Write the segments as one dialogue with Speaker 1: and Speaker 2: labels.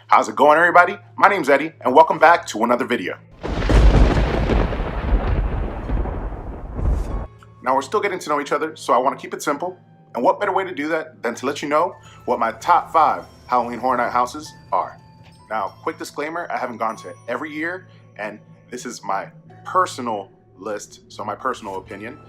Speaker 1: How's it going, everybody? My name's Eddie, and welcome back to another video. Now, we're still getting to know each other, so I want to keep it simple. And what better way to do that than to let you know what my top 5 Halloween Horror Night houses are. Now, quick disclaimer, I haven't gone to every year, and this is my personal list, so my personal opinion.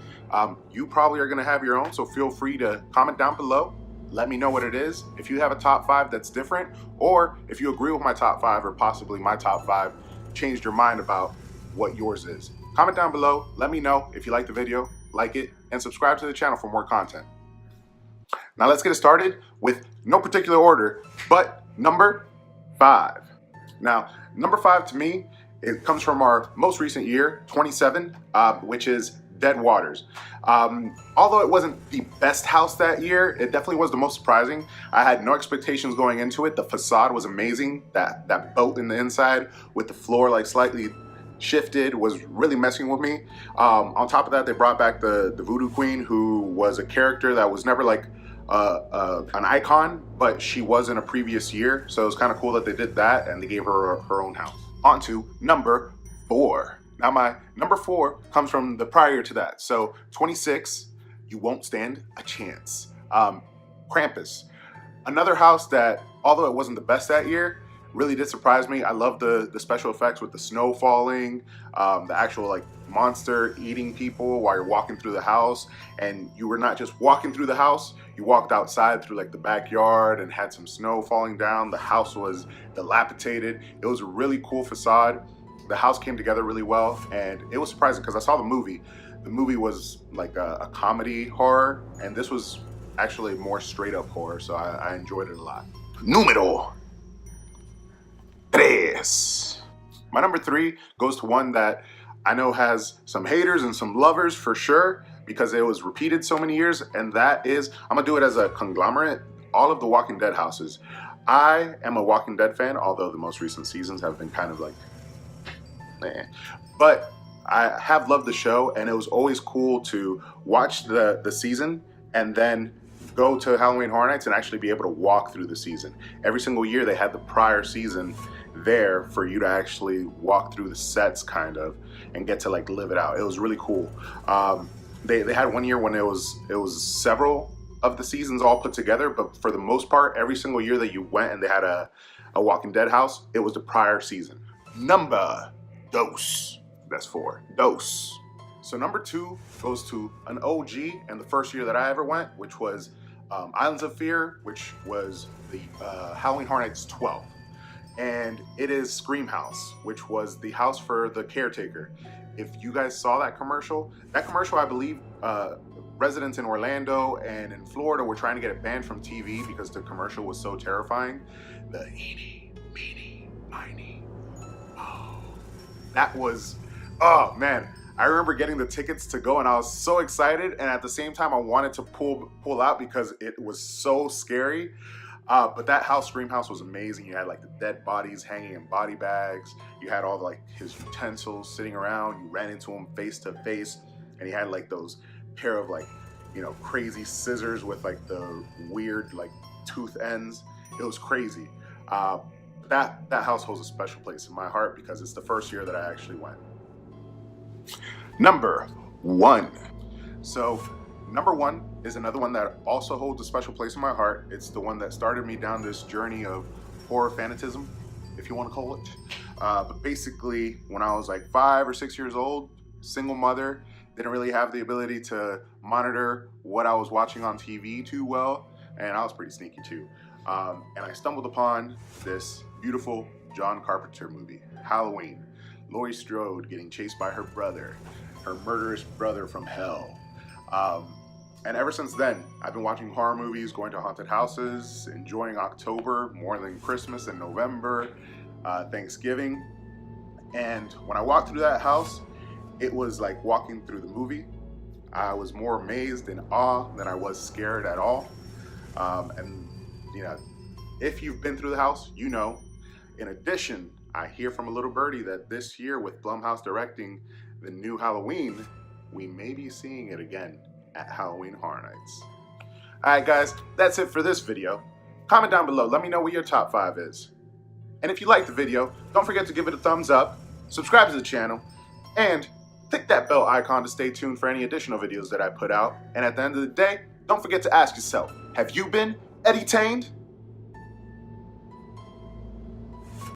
Speaker 1: You probably are going to have your own, so feel free to comment down below. Let me know what it is. If you have a top 5 that's different, or if you agree with my top 5 or possibly my top 5 changed your mind about what yours is. Comment down below. Let me know if you like the video, like it, and subscribe to the channel for more content. Now let's get it started with no particular order, but number 5. Now, number 5 to me, it comes from our most recent year, 27, which is Dead Waters. Although it wasn't the best house that year, it definitely was the most surprising. I had no expectations going into it. The facade was amazing. That boat in the inside with the floor like slightly shifted was really messing with me. On top of that, they brought back the Voodoo Queen, who was a character that was never like an icon, but she was in a previous year. So it was kind of cool that they did that and they gave her her own house. On to number 4. Now my number 4 comes from the prior to that. So 26, You Won't Stand a Chance. Krampus. Another house that, although it wasn't the best that year, really did surprise me. I love the special effects with the snow falling, the actual like monster eating people while you're walking through the house. And you were not just walking through the house, you walked outside through like the backyard and had some snow falling down. The house was dilapidated. It was a really cool facade. The house came together really well, and it was surprising because I saw the movie. The movie was like a comedy horror, and this was actually more straight up horror, so I enjoyed it a lot. Número 3. My number 3 goes to one that I know has some haters and some lovers for sure, because it was repeated so many years, and that is, I'm gonna do it as a conglomerate, all of the Walking Dead houses. I am a Walking Dead fan, although the most recent seasons have been kind of like, but I have loved the show, and it was always cool to watch the season and then go to Halloween Horror Nights and actually be able to walk through the season. Every single year they had the prior season there for you to actually walk through the sets kind of and get to like live it out. It was really cool. They had one year when it was several of the seasons all put together, but for the most part, every single year that you went and they had a Walking Dead house, it was the prior season. Number 2. That's 4. Dos. So number 2 goes to an OG and the first year that I ever went, which was Islands of Fear, which was the Halloween Horror Nights 12. And it is Scream House, which was the house for the caretaker. If you guys saw that commercial I believe residents in Orlando and in Florida were trying to get it banned from TV because the commercial was so terrifying. The eeny, meeny, miny, oh. That was, oh man. I remember getting the tickets to go and I was so excited, and at the same time I wanted to pull out because it was so scary. But that house, Scream House, was amazing. You had like the dead bodies hanging in body bags. You had all like his utensils sitting around. You ran into him face to face, and he had like those pair of like, you know, crazy scissors with like the weird like tooth ends. It was crazy. That house holds a special place in my heart because it's the first year that I actually went. Number 1. So number 1 is another one that also holds a special place in my heart. It's the one that started me down this journey of horror fanatism, if you want to call it. But basically, when I was like 5 or 6 years old, single mother, didn't really have the ability to monitor what I was watching on TV too well, and I was pretty sneaky too. And I stumbled upon this beautiful John Carpenter movie, Halloween. Laurie Strode getting chased by her brother, her murderous brother from hell. And ever since then, I've been watching horror movies, going to haunted houses, enjoying October more than Christmas and November, Thanksgiving. And when I walked through that house, it was like walking through the movie. I was more amazed and awe than I was scared at all. And you know, if you've been through the house, you know. In addition, I hear from a little birdie that this year with Blumhouse directing the new Halloween, we may be seeing it again at Halloween Horror Nights. Alright guys, that's it for this video. Comment down below, let me know what your top 5 is. And if you liked the video, don't forget to give it a thumbs up, subscribe to the channel, and click that bell icon to stay tuned for any additional videos that I put out. And at the end of the day, don't forget to ask yourself, have you been edutained?